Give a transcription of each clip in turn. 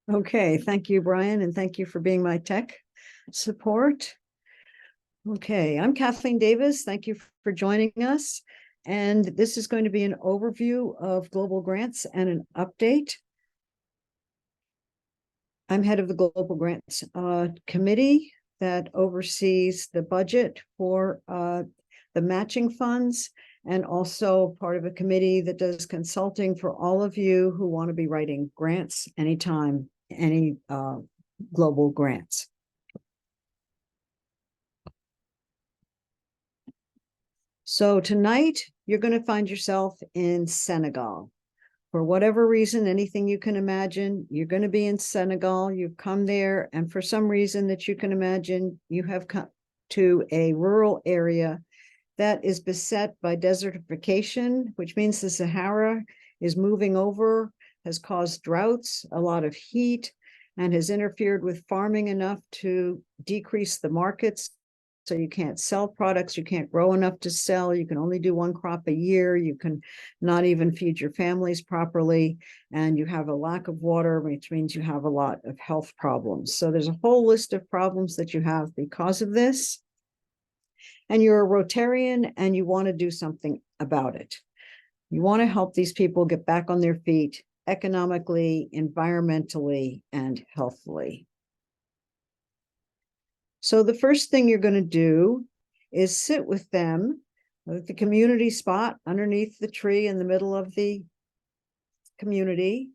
Okay, thank you, Brian, and thank you for being my tech support. Okay, I'm Kathleen Davis. Thank you for joining us. And this is going to be an overview of global grants and an update. I'm head of the Global Grants Committee that oversees the budget for the matching funds, and also part of a committee that does consulting for all of you who want to be writing grants anytime, any global grants. So tonight, you're going to find yourself in Senegal. For whatever reason, anything you can imagine, you're going to be in Senegal. You've come there, and for some reason that you can imagine, you have come to a rural area that is beset by desertification, which means the Sahara is moving over, has caused droughts, a lot of heat, and has interfered with farming enough to decrease the markets. So you can't sell products, you can't grow enough to sell, you can only do one crop a year, you can not even feed your families properly, and you have a lack of water, which means you have a lot of health problems. So there's a whole list of problems that you have because of this. And you're a Rotarian and you want to do something about it. You want to help these people get back on their feet economically, environmentally, and healthily. So the first thing you're going to do is sit with them at the community spot underneath the tree in the middle of the community.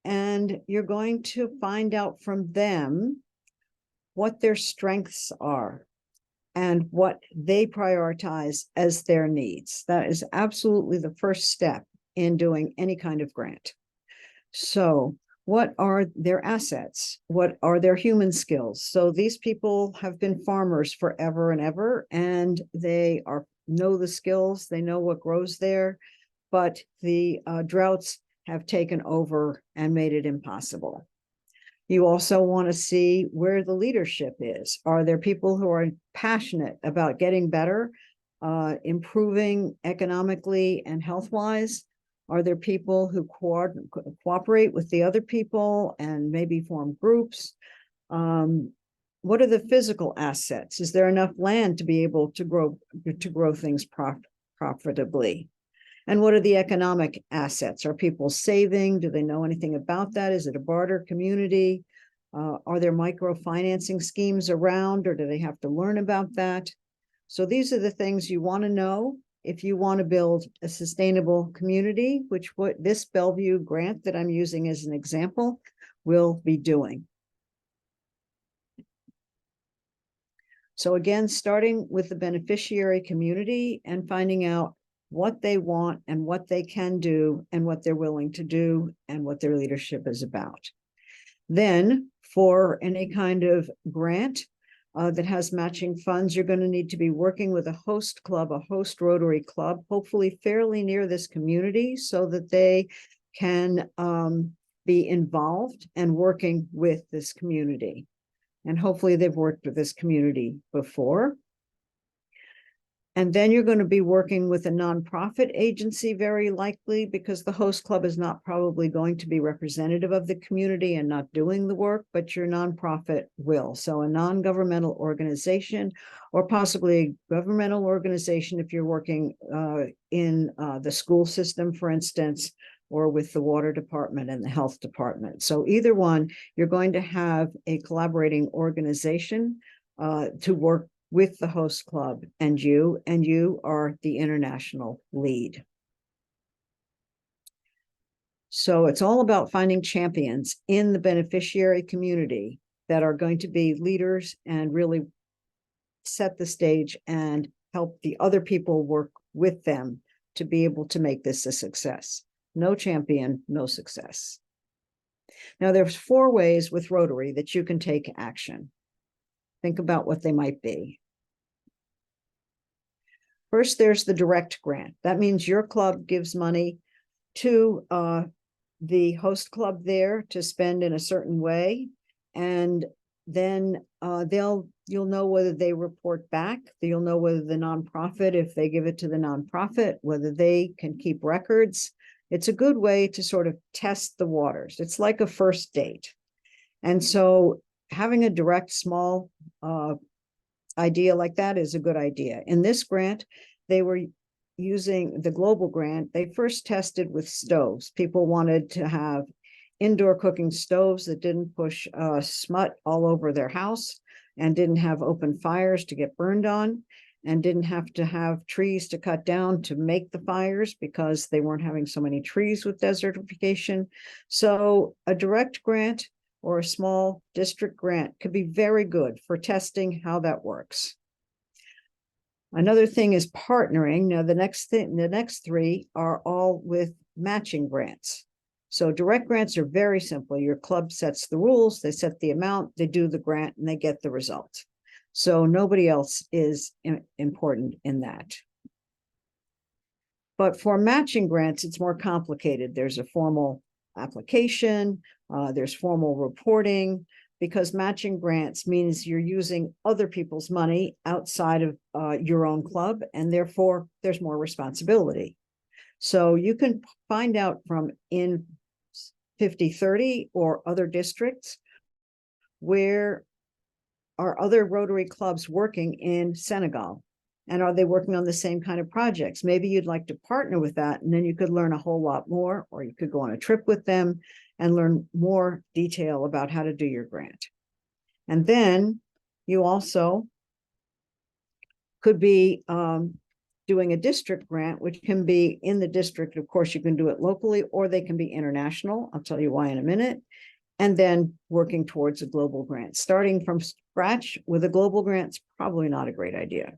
And you're going to find out from them what their strengths are and what they prioritize as their needs. That is absolutely the first step in doing any kind of grant. So what are their assets? What are their human skills? So these people have been farmers forever and ever, and they know the skills, they know what grows there, but the droughts have taken over and made it impossible. You also want to see where the leadership is. Are there people who are passionate about getting better, improving economically and health-wise? Are there people who cooperate with the other people and maybe form groups? What are the physical assets? Is there enough land to be able to grow things profitably? And what are the economic assets? Are people saving? Do they know anything about that? Is it a barter community? Are there microfinancing schemes around, or do they have to learn about that? So these are the things you want to know if you want to build a sustainable community, which what this Bellevue grant that I'm using as an example will be doing. So again, starting with the beneficiary community and finding out what they want and what they can do and what they're willing to do and what their leadership is about. Then for any kind of grant that has matching funds, you're going to need to be working with a host club, a host Rotary club, hopefully fairly near this community so that they can be involved and working with this community. And hopefully they've worked with this community before. And then you're going to be working with a nonprofit agency, very likely, because the host club is not probably going to be representative of the community and not doing the work, but your nonprofit will. So a non-governmental organization, or possibly a governmental organization if you're working in the school system, for instance, or with the water department and the health department. So either one, you're going to have a collaborating organization to work with the host club and you are the international lead. So it's all about finding champions in the beneficiary community that are going to be leaders and really set the stage and help the other people work with them to be able to make this a success. No champion, no success. Now, there's 4 ways with Rotary that you can take action. Think about what they might be. First, there's the direct grant. That means your club gives money to the host club there to spend in a certain way, and then you'll know whether they report back. You'll know whether the nonprofit, if they give it to the nonprofit, whether they can keep records it's a good way to sort of test the waters. It's like a first date. And so having a direct small idea like that is a good idea. In this grant, they were using the global grant. They first tested with stoves. People wanted to have indoor cooking stoves that didn't push smut all over their house and didn't have open fires to get burned on, and didn't have to have trees to cut down to make the fires because they weren't having so many trees with desertification. So a direct grant or a small district grant could be very good for testing how that works. Another thing is partnering. Now, the next three are all with matching grants. So direct grants are very simple. Your club sets the rules, they set the amount, they do the grant, and they get the result. So nobody else is important in that. But for matching grants, it's more complicated. There's a formal application, there's formal reporting, because matching grants means you're using other people's money outside of your own club, and therefore there's more responsibility. So you can find out from in 50/30 or other districts where are other Rotary clubs working in Senegal, and are they working on the same kind of projects? Maybe you'd like to partner with that, and then you could learn a whole lot more, or you could go on a trip with them and learn more detail about how to do your grant. And then you also could be doing a district grant, which can be in the district. Of course, you can do it locally, or they can be international. I'll tell you why in a minute. And then working towards a global grant. Starting from scratch with a global grant is probably not a great idea.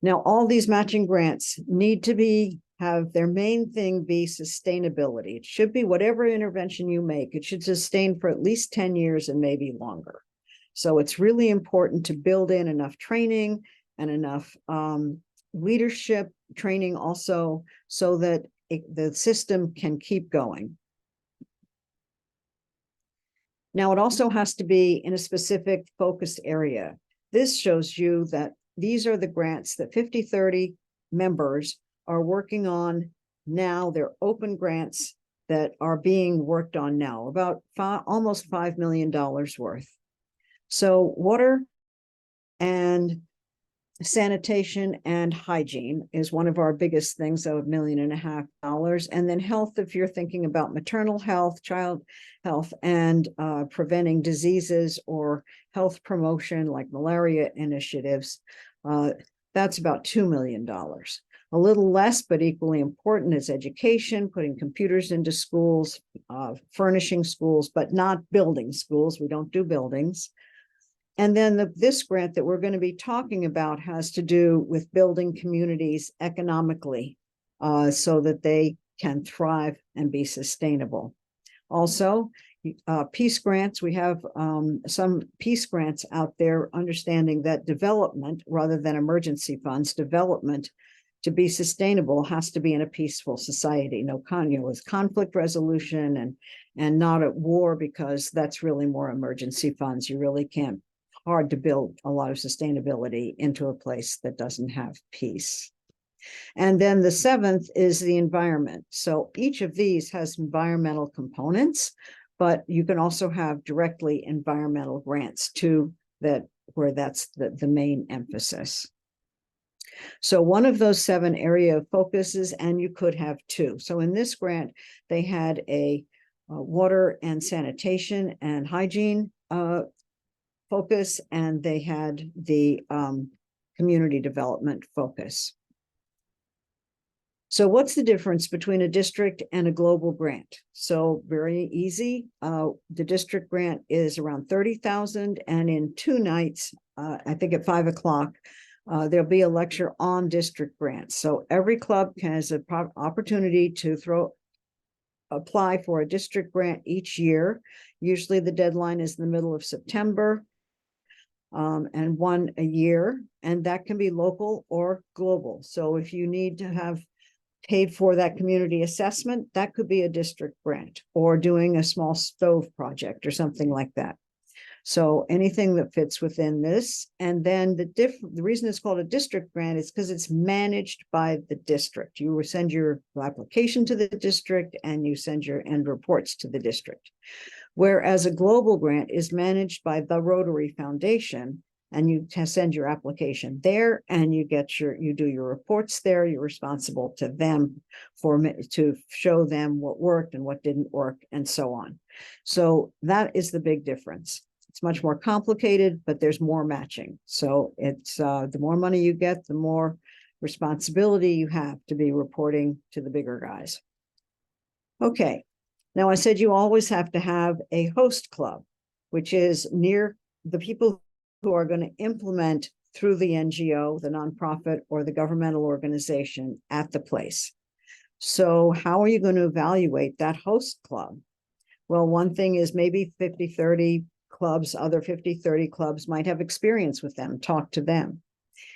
Now, all these matching grants need to have their main thing be sustainability. It should be whatever intervention you make, it should sustain for at least 10 years and maybe longer. So it's really important to build in enough training and enough leadership training also, so that the system can keep going. Now, it also has to be in a specific focused area. This shows you that these are the grants that 50/30 members are working on now. They're open grants that are being worked on now, about almost $5 million worth. So water and sanitation and hygiene is one of our biggest things, so $1.5 million. And then health, if you're thinking about maternal health, child health, and preventing diseases or health promotion like malaria initiatives, that's about $2 million. A little less, but equally important, is education, putting computers into schools, furnishing schools, but not building schools. We don't do buildings. And then this grant that we're going to be talking about has to do with building communities economically so that they can thrive and be sustainable. Also, peace grants. We have some peace grants out there, understanding that development, rather than emergency funds, development to be sustainable has to be in a peaceful society. No with conflict resolution and not at war, because that's really more emergency funds. You really can't. Hard to build a lot of sustainability into a place that doesn't have peace. And then the seventh is the environment. So each of these has environmental components, but you can also have directly environmental grants too, where that's the main emphasis. So one of those 7 area of focuses, and you could have 2. So in this grant, they had a water and sanitation and hygiene focus, and they had the community development focus. So what's the difference between a district and a global grant? So very easy. The district grant is around $30,000, and in 2 nights, I think at 5 o'clock, there'll be a lecture on district grants. So every club has an opportunity to apply for a district grant each year. Usually the deadline is in the middle of September. And one a year, and that can be local or global. So if you need to have paid for that community assessment, that could be a district grant, or doing a small stove project or something like that. So anything that fits within this, and then the reason it's called a district grant is because it's managed by the district. You will send your application to the district and you send your end reports to the district. Whereas a global grant is managed by the Rotary Foundation, and you send your application there and you do your reports there. You're responsible to them to show them what worked and what didn't work and so on. So that is the big difference. It's much more complicated, but there's more matching. So it's the more money you get, the more responsibility you have to be reporting to the bigger guys. Okay, now I said you always have to have a host club, which is near the people who are going to implement through the NGO, the nonprofit, or the governmental organization at the place. So how are you going to evaluate that host club? Well, one thing is maybe 50-30 clubs, other 50-30 clubs might have experience with them, talk to them.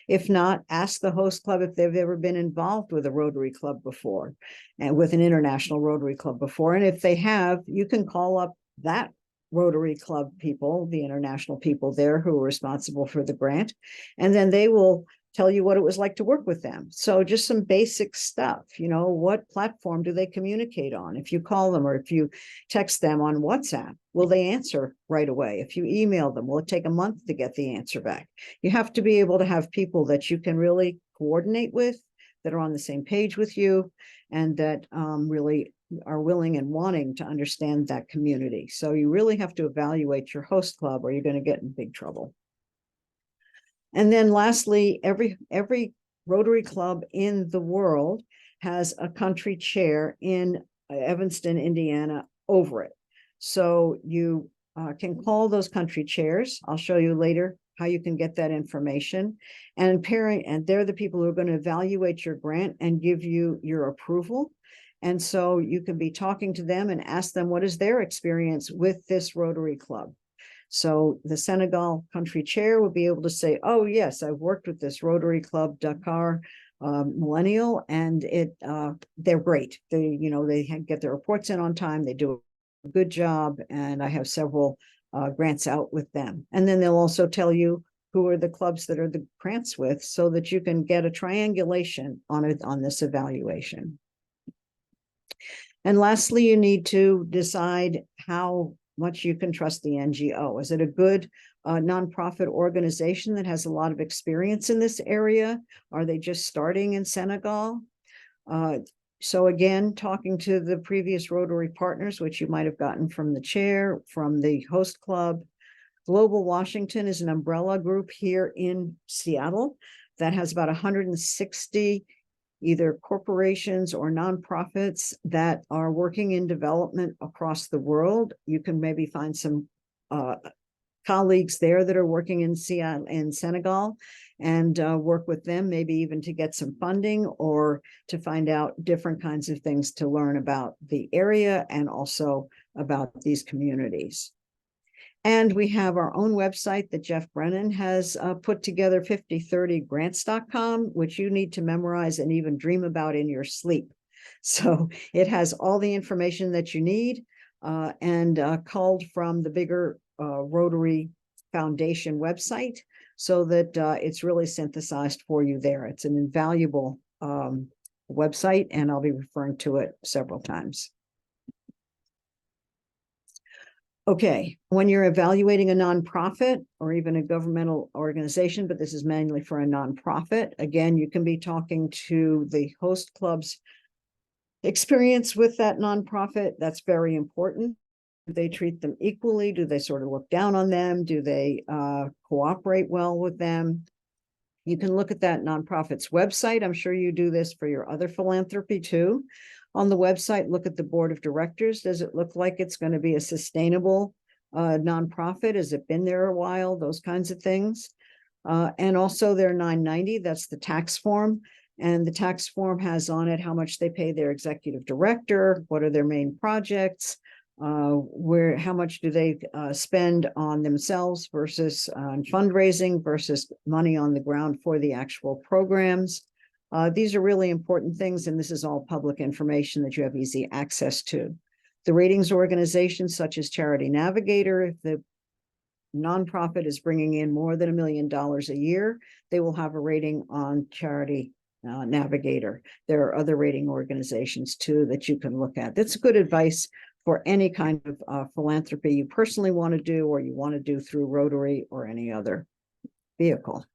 If not, ask the host club if they've ever been involved with a Rotary Club before and with an international Rotary Club before. And if they have, you can call up that Rotary Club people, the international people there who are responsible for the grant, and then they will tell you what it was like to work with them. So just some basic stuff, what platform do they communicate on? If you call them or if you text them on WhatsApp, will they answer right away? If you email them, will it take a month to get the answer back? You have to be able to have people that you can really coordinate with, that are on the same page with you, and that really are willing and wanting to understand that community. So you really have to evaluate your host club or you're going to get in big trouble. And then lastly, every Rotary Club in the world has a country chair in Evanston, Indiana over it. So you can call those country chairs. I'll show you later how you can get that information. And they're the people who are going to evaluate your grant and give you your approval. And so you can be talking to them and ask them what is their experience with this Rotary Club. So the Senegal country chair will be able to say, oh, yes, I've worked with this Rotary Club Dakar Millennial, and they're great. They get their reports in on time. They do a good job, and I have several grants out with them. And then they'll also tell you who are the clubs that are the grants with, so that you can get a triangulation on this evaluation. And lastly, you need to decide how much you can trust the NGO. Is it a good nonprofit organization that has a lot of experience in this area? Are they just starting in Senegal? So again, talking to the previous Rotary partners, which you might have gotten from the chair, from the host club. Global Washington is an umbrella group here in Seattle that has about 160 either corporations or nonprofits that are working in development across the world. You can maybe find some colleagues there that are working in Senegal and work with them, maybe even to get some funding or to find out different kinds of things to learn about the area and also about these communities. And we have our own website that Jeff Brennan has put together, 5030grants.com, which you need to memorize and even dream about in your sleep. So it has all the information that you need and culled from the bigger Rotary Foundation website so that it's really synthesized for you there. It's an invaluable website, and I'll be referring to it several times. Okay, when you're evaluating a nonprofit or even a governmental organization, but this is mainly for a nonprofit, again, you can be talking to the host club's experience with that nonprofit. That's very important. Do they treat them equally? Do they sort of look down on them? Do they cooperate well with them? You can look at that nonprofit's website. I'm sure you do this for your other philanthropy too. On the website, look at the board of directors. Does it look like it's going to be a sustainable nonprofit? Has it been there a while? Those kinds of things. And also their 990, that's the tax form. And the tax form has on it how much they pay their executive director, what are their main projects, how much do they spend on themselves versus fundraising versus money on the ground for the actual programs. These are really important things, and this is all public information that you have easy access to. The ratings organizations such as Charity Navigator, if the nonprofit is bringing in more than $1 million a year, they will have a rating on Charity Navigator. There are other rating organizations too that you can look at. That's good advice for any kind of philanthropy you personally want to do, or you want to do through Rotary or any other vehicle.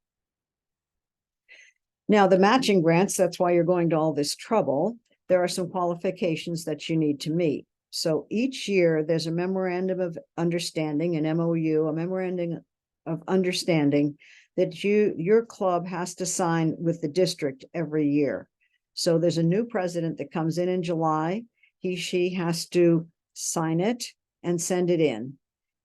Now, the matching grants, that's why you're going to all this trouble. There are some qualifications that you need to meet. So each year there's a memorandum of understanding, an MOU, a memorandum of understanding that your club has to sign with the district every year. So there's a new president that comes in July. She has to sign it and send it in.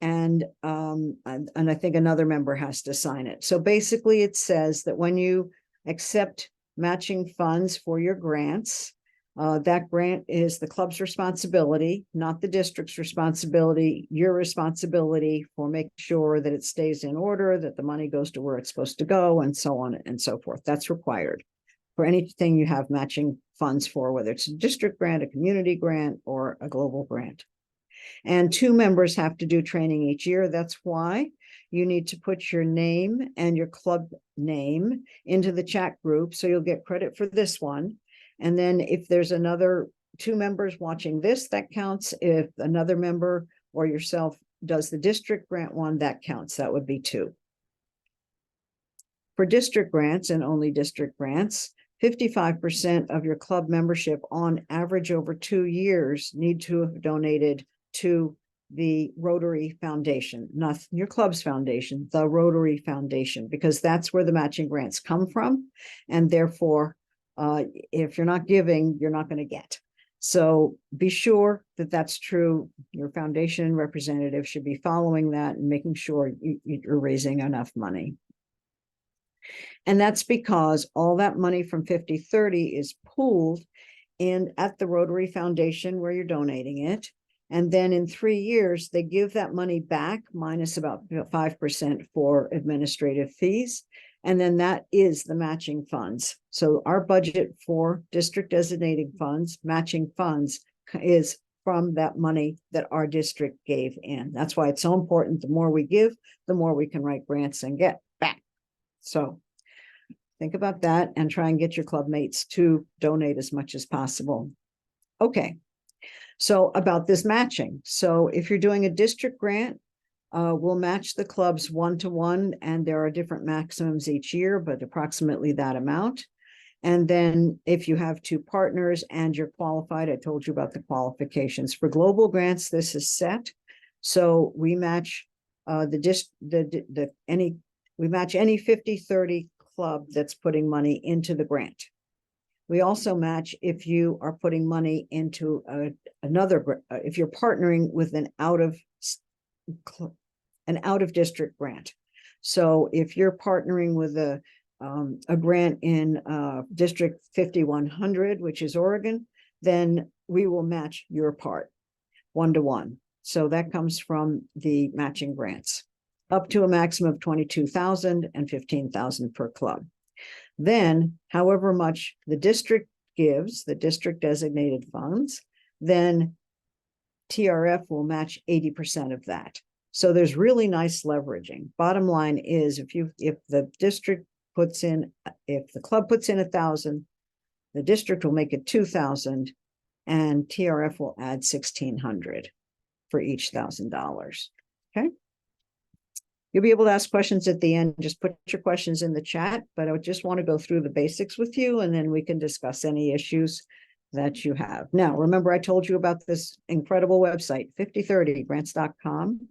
And I think another member has to sign it. So basically it says that when you accept matching funds for your grants, that grant is the club's responsibility, not the district's responsibility. Your responsibility for making sure that it stays in order, that the money goes to where it's supposed to go, and so on and so forth. That's required for anything you have matching funds for, whether it's a district grant, a community grant, or a global grant. And 2 members have to do training each year. That's why you need to put your name and your club name into the chat group, so you'll get credit for this one. And then if there's another 2 members watching this, that counts. If another member or yourself does the district grant one, that counts. That would be 2. For district grants, and only district grants, 55% of your club membership on average over 2 years need to have donated to the Rotary Foundation, not your club's foundation, the Rotary Foundation, because that's where the matching grants come from. And therefore, if you're not giving, you're not going to get. So be sure that that's true. Your foundation representative should be following that and making sure you're raising enough money. And that's because all that money from 50/30 is pooled in at the Rotary Foundation where you're donating it. And then in 3 years, they give that money back minus about 5% for administrative fees. And then that is the matching funds. So our budget for district designated funds, matching funds, is from that money that our district gave in. That's why it's so important. The more we give, the more we can write grants and get back. So think about that and try and get your club mates to donate as much as possible. Okay. So about this matching. So if you're doing a district grant, we'll match the clubs 1-to-1, and there are different maximums each year, but approximately that amount. And then if you have 2 partners and you're qualified, I told you about the qualifications. For global grants, this is set. So we match any 50/30 club that's putting money into the grant. We also match if you are putting money into if you're partnering with an out of district grant. So if you're partnering with a grant in District 5100, which is Oregon, then we will match your part 1-to-1. So that comes from the matching grants, up to a maximum of $22,000 and $15,000 per club. Then, however much the district gives, the district designated funds, then TRF will match 80% of that. So there's really nice leveraging. Bottom line is, if the district puts in, if the club puts in 1,000, the district will make it 2,000, and TRF will add 1,600 for each $1,000. Okay. You'll be able to ask questions at the end. Just put your questions in the chat, but I just want to go through the basics with you, and then we can discuss any issues that you have. Now, remember, I told you about this incredible website, 5030grants.com.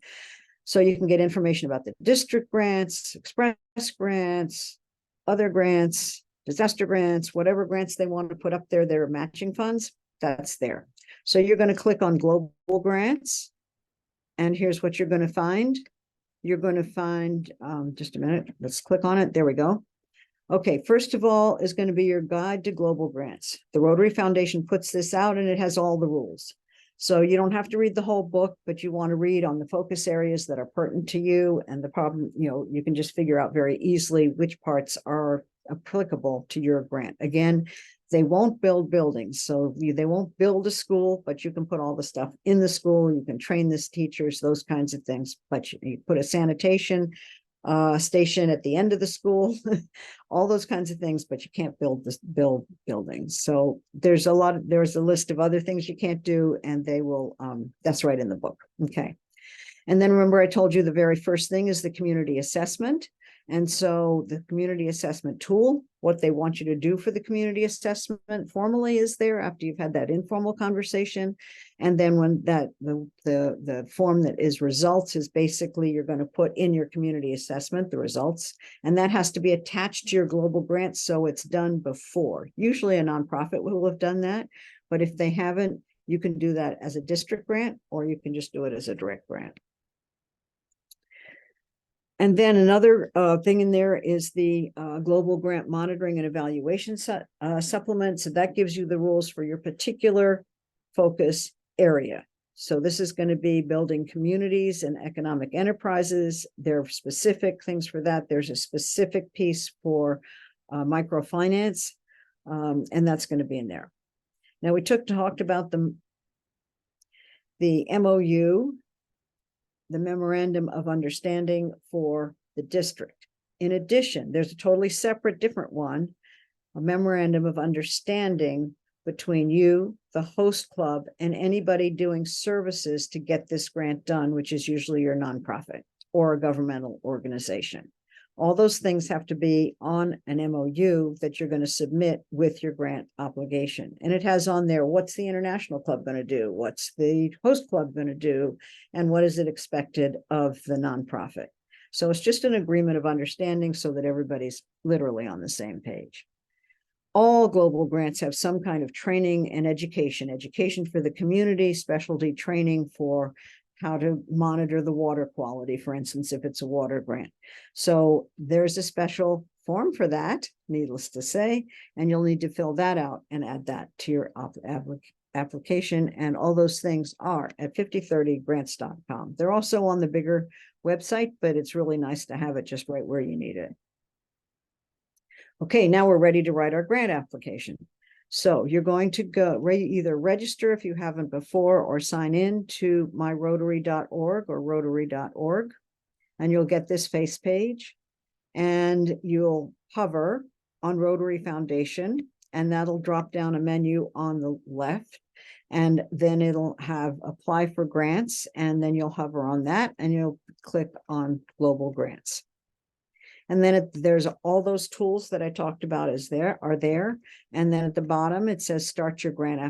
So you can get information about the district grants, express grants, other grants, disaster grants, whatever grants they want to put up there, their matching funds, that's there. So you're going to click on global grants, and here's what you're going to find. You're going to find, just a minute, let's click on it. There we go. Okay, first of all is going to be your guide to global grants. The Rotary Foundation puts this out, and it has all the rules. So you don't have to read the whole book, but you want to read on the focus areas that are pertinent to you. And the problem, you can just figure out very easily which parts are applicable to your grant. Again, They won't build buildings. So they won't build a school, but you can put all the stuff in the school. You can train the teachers, those kinds of things. But you put a sanitation station at the end of the school, all those kinds of things, but you can't build buildings. So there's a list of other things you can't do, and they will, that's right in the book. Okay. And then remember, I told you the very first thing is the community assessment. And so the community assessment tool, what they want you to do for the community assessment formally is there after you've had that informal conversation. And then when the form that is results is basically you're going to put in your community assessment, the results, and that has to be attached to your global grant. So it's done before. Usually a nonprofit will have done that, but if they haven't, you can do that as a district grant, or you can just do it as a direct grant. And then another thing in there is the Global Grant Monitoring and Evaluation Supplement. So that gives you the rules for your particular focus area. So this is going to be building communities and economic enterprises. There are specific things for that. There's a specific piece for microfinance, and that's going to be in there. Now we talked about the MOU, the Memorandum of Understanding for the district. In addition, there's a totally separate, different one, a Memorandum of Understanding between you, the host club, and anybody doing services to get this grant done, which is usually your nonprofit or a governmental organization. All those things have to be on an MOU that you're going to submit with your grant obligation. And it has on there, what's the international club going to do? What's the host club going to do? And what is it expected of the nonprofit? So it's just an agreement of understanding so that everybody's literally on the same page. All global grants have some kind of training and education for the community, specialty training for how to monitor the water quality, for instance, if it's a water grant. So there's a special form for that, needless to say, and you'll need to fill that out and add that to your application. And all those things are at 5030grants.com. They're also on the bigger website, but it's really nice to have it just right where you need it. Okay, now we're ready to write our grant application. So you're going to go either register if you haven't before, or sign in to myrotary.org or rotary.org, and you'll get this face page, and you'll hover on Rotary Foundation, and that'll drop down a menu on the left, and then it'll have apply for grants, and then you'll hover on that and you'll click on global grants. And then there's all those tools that I talked about are there. And then at the bottom, it says start your grant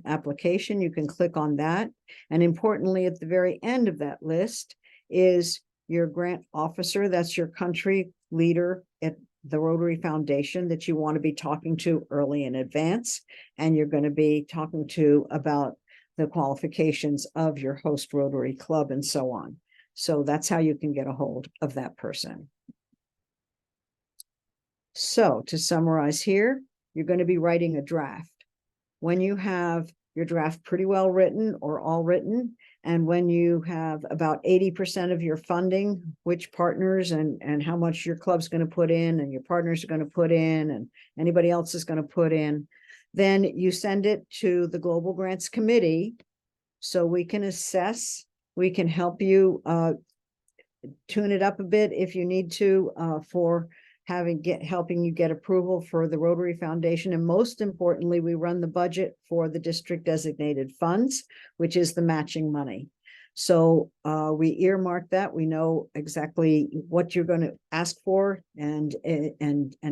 application. You can click on that. And importantly, at the very end of that list is your grant officer. That's your country leader at the Rotary Foundation that you want to be talking to early in advance. And you're going to be talking to about the qualifications of your host Rotary Club and so on. So that's how you can get a hold of that person. So to summarize here, you're going to be writing a draft. When you have your draft pretty well written or all written, and when you have about 80% of your funding, which partners and how much your club's going to put in and your partners are going to put in and anybody else is going to put in, then you send it to the Global Grants Committee so we can assess, we can help you tune it up a bit if you need to for helping you get approval for the Rotary Foundation. And most importantly, we run the budget for the district designated funds, which is the matching money. So we earmark that. We know exactly what you're going to ask for and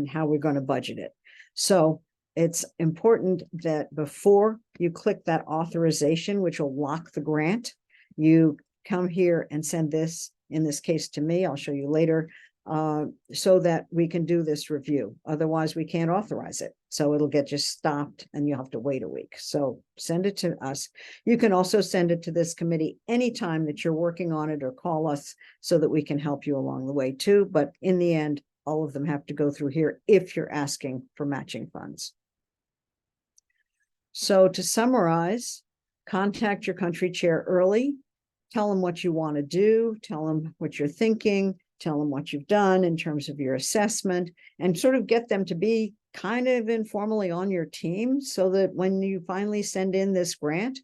how we're going to budget it. So it's important that before you click that authorization, which will lock the grant, you come here and send this, in this case to me, I'll show you later, so that we can do this review. Otherwise, we can't authorize it. So it'll get just stopped and you have to wait a week. So send it to us. You can also send it to this committee anytime that you're working on it, or call us so that we can help you along the way too. But in the end, all of them have to go through here if you're asking for matching funds. So to summarize, contact your country chair early, tell them what you want to do, tell them what you're thinking, tell them what you've done in terms of your assessment, and sort of get them to be kind of informally on your team so that when you finally send in this grant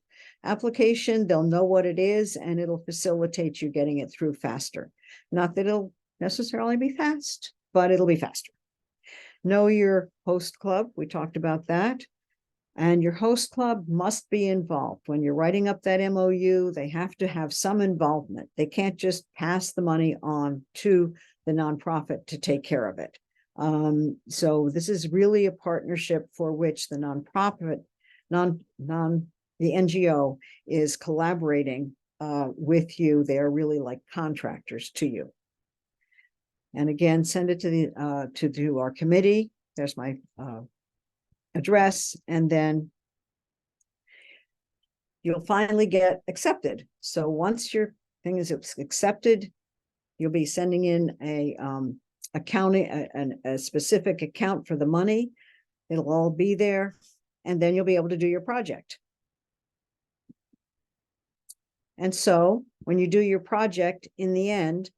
application, they'll know what it is and it'll facilitate you getting it through faster. Not that it'll necessarily be fast, but it'll be faster. Know your host club. We talked about that. And your host club must be involved. When you're writing up that MOU, they have to have some involvement. They can't just pass the money on to the nonprofit to take care of it. So this is really a partnership for which the nonprofit, the NGO is collaborating with you. They are really like contractors to you. And again, send it to the to our committee. There's my address, and then you'll finally get accepted. So once your thing is accepted, you'll be sending in a a specific account for the money. It'll all be there, and then you'll be able to do your project. And so when you do your project, in the end,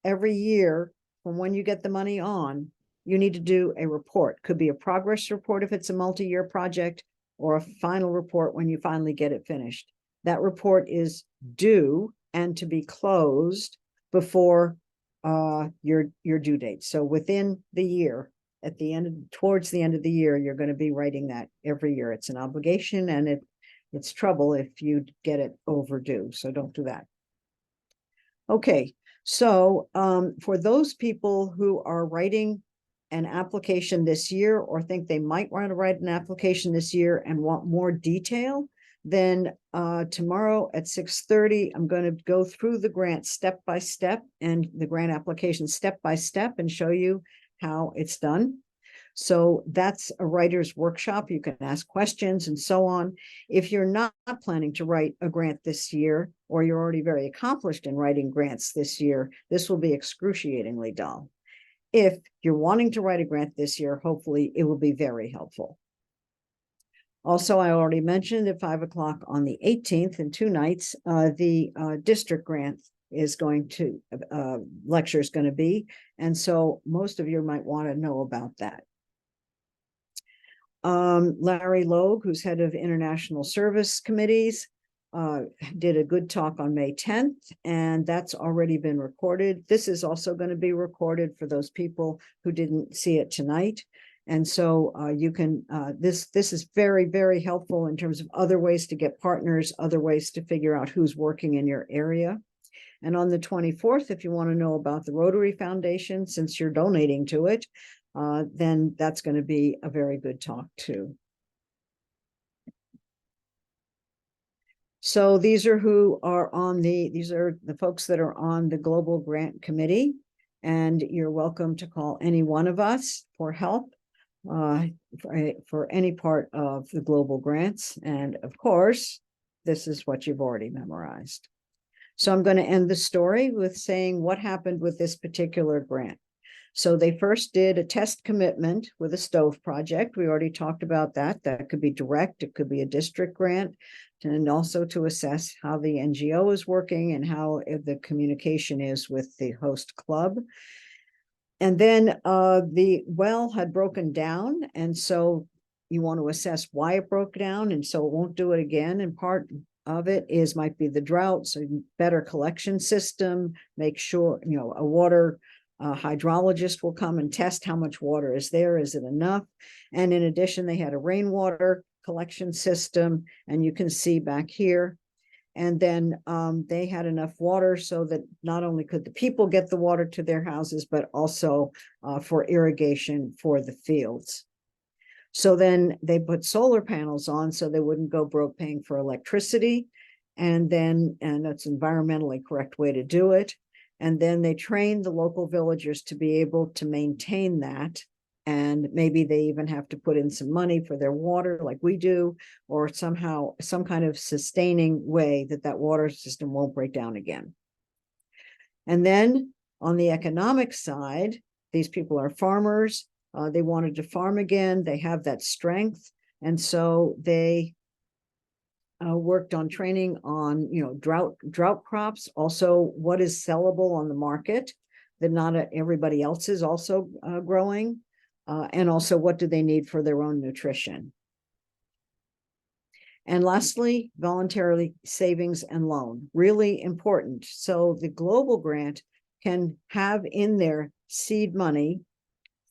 every year from when you get the money on, you need to do a report. Could be a progress report if it's a multi-year project, or a final report when you finally get it finished. That report is due and to be closed before your due date. So within the year, at the end, towards the end of the year, you're going to be writing that every year. It's an obligation, and it's trouble if you get it overdue. So don't do that. Okay, so for those people who are writing an application this year, or think they might want to write an application this year and want more detail, then tomorrow at 6:30, I'm going to go through the grant step by step and the grant application step by step and show you how it's done. So that's a writer's workshop. You can ask questions and so on. If you're not planning to write a grant this year, or you're already very accomplished in writing grants this year, this will be excruciatingly dull. If you're wanting to write a grant this year, hopefully it will be very helpful. Also, I already mentioned at 5 o'clock on the 18th, in 2 nights, the district grant is going to, lecture is going to be. And so most of you might want to know about that. Larry Logue, who's head of International Service Committees, did a good talk on May 10th, and that's already been recorded. This is also going to be recorded for those people who didn't see it tonight. And so you can, this is very, very helpful in terms of other ways to get partners, other ways to figure out who's working in your area. And on the 24th, if you want to know about the Rotary Foundation, since you're donating to it, then that's going to be a very good talk too. So these are who are on these are the folks that are on the Global Grant Committee, and you're welcome to call any one of us for help for any part of the global grants. And of course, this is what you've already memorized. So I'm going to end the story with saying what happened with this particular grant. So they first did a test commitment with a stove project. We already talked about that. That could be direct, it could be a district grant, and also to assess how the NGO is working and how the communication is with the host club. And then the well had broken down, and so you want to assess why it broke down, and so it won't do it again. And part of it might be the drought, so better collection system, make sure, you know, a water hydrologist will come and test how much water is there, is it enough? And in addition, they had a rainwater collection system, and you can see back here. And then they had enough water so that not only could the people get the water to their houses, but also for irrigation for the fields. So then they put solar panels on so they wouldn't go broke paying for electricity. And that's an environmentally correct way to do it. And then they trained the local villagers to be able to maintain that. And maybe they even have to put in some money for their water like we do, or somehow some kind of sustaining way that that water system won't break down again. And then on the economic side, these people are farmers. They wanted to farm again. They have that strength. And so they worked on training on, you know, drought crops, also what is sellable on the market that not everybody else is also growing. and also what do they need for their own nutrition. And lastly, voluntary savings and loan, really important. So the global grant can have in their seed money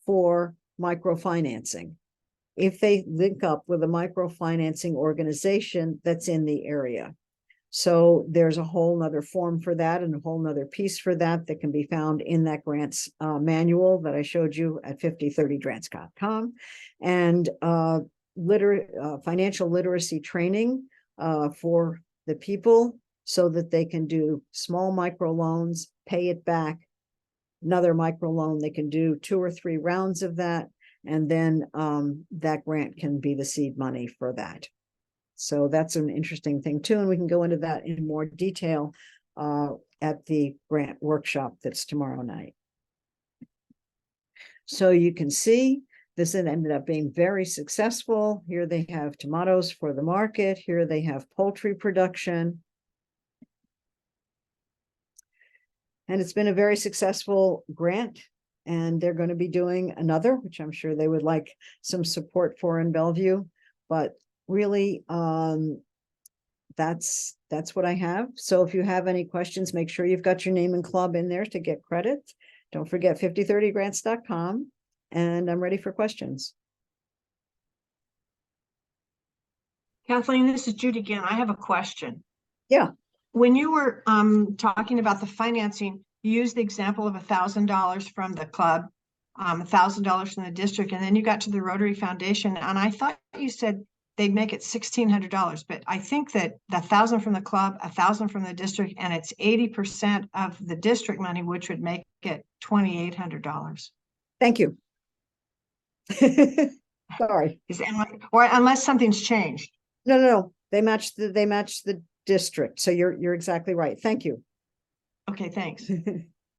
for microfinancing if they link up with a microfinancing organization that's in the area. So there's a whole nother form for that and a whole nother piece for that that can be found in that grants manual that I showed you at 5030grants.com. And financial literacy training for the people so that they can do small microloans, pay it back, another microloan. They can do 2 or 3 rounds of that. And then that grant can be the seed money for that. So that's an interesting thing too. And we can go into that in more detail at the grant workshop that's tomorrow night. So you can see this ended up being very successful. Here they have tomatoes for the market. Here they have poultry production. And it's been a very successful grant. And they're going to be doing another, which I'm sure they would like some support for in Bellevue. But really, that's what I have. So if you have any questions, make sure you've got your name and club in there to get credit. Don't forget 5030grants.com. And I'm ready for questions. Kathleen, this is Judy again. I have a question. Yeah. When you were talking about the financing, you used the example of $1,000 from the club, $1,000 from the district, and then you got to the Rotary Foundation. And I thought you said they'd make it $1,600, but I think that the 1,000 from the club, 1,000 from the district, and it's 80% of the district money, which would make it $2,800. Thank you. Sorry. Or unless something's changed. No. They match the district. So you're exactly right. Thank you. Okay, thanks.